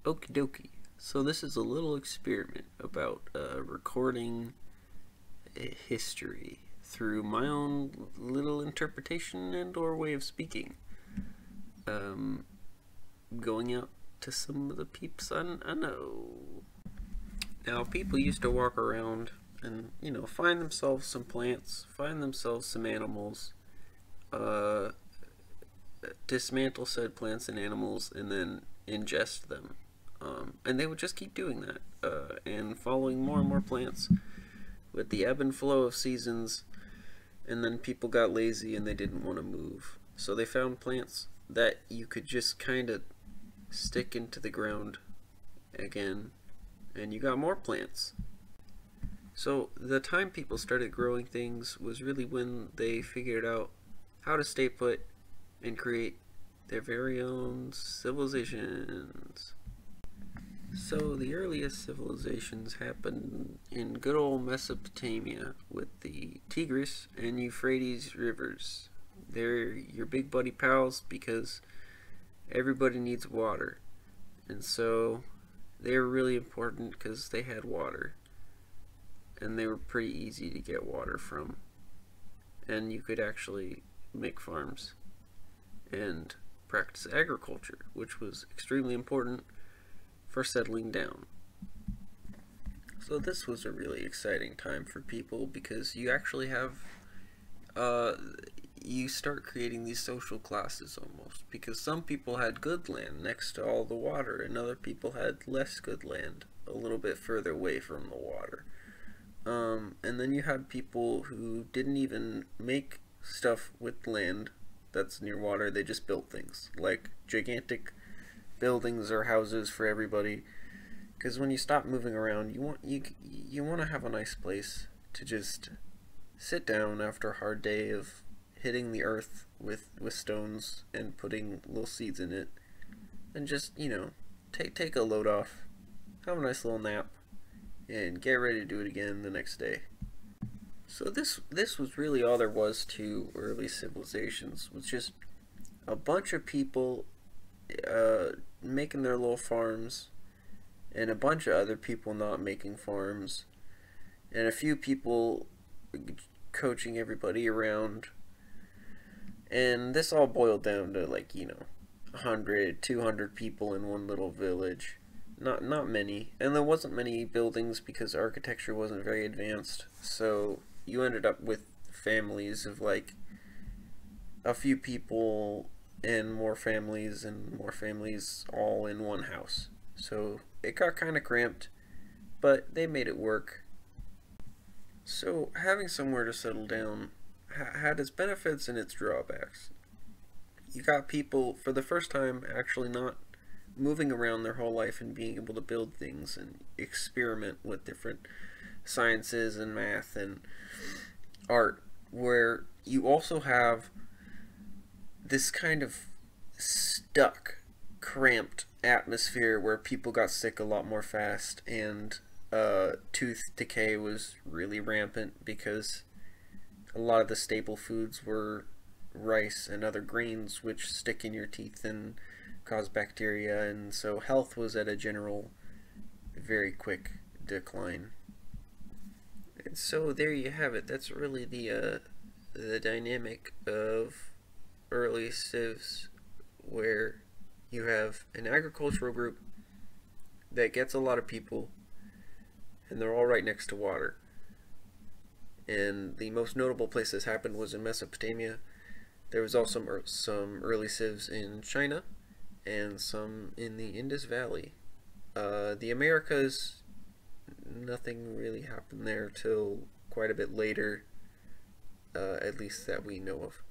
Okie dokie. So this is a little experiment about recording history through my own little interpretation and or way of speaking. Going out to some of the peeps I know. Now, people used to walk around and, find themselves some plants, find themselves some animals, dismantle said plants and animals, and then ingest them. And they would just keep doing that, and following more and more plants with the ebb and flow of seasons, and then people got lazy and they didn't want to move. So they found plants that you could just kind of stick into the ground again, and you got more plants. So the time people started growing things was really when they figured out how to stay put and create their very own civilizations. So the earliest civilizations happened in good old Mesopotamia with the Tigris and Euphrates rivers. They're your big buddy pals because everybody needs water. And so they were really important because they had water. And they were pretty easy to get water from. And you could actually make farms and practice agriculture, which was extremely important for settling down. So this was a really exciting time for people because you actually have you start creating these social classes almost, because some people had good land next to all the water and other people had less good land a little bit further away from the water. And then you had people who didn't even make stuff with land that's near water, they just built things like gigantic buildings or houses for everybody, because when you stop moving around, you want to have a nice place to just sit down after a hard day of hitting the earth with stones and putting little seeds in it, and just take a load off, have a nice little nap, and get ready to do it again the next day. So this was really all there was to early civilizations, was just a bunch of people making their little farms, and a bunch of other people not making farms, and a few people coaching everybody around. And this all boiled down to 100, 200 people in one little village. Not many, and there wasn't many buildings because architecture wasn't very advanced, so you ended up with families of a few people and more families all in one house. So it got kind of cramped, but they made it work. So having somewhere to settle down had its benefits and its drawbacks. You got people, for the first time, actually not moving around their whole life and being able to build things and experiment with different sciences and math and art, where you also have this kind of stuck, cramped atmosphere where people got sick a lot more fast, and tooth decay was really rampant because a lot of the staple foods were rice and other grains which stick in your teeth and cause bacteria, and so health was at a general very quick decline. And so there you have it. That's really the dynamic of early civs, where you have an agricultural group that gets a lot of people and they're all right next to water. And the most notable place this happened was in Mesopotamia. There was also some early civs in China and some in the Indus Valley. The Americas, nothing really happened there till quite a bit later, at least that we know of.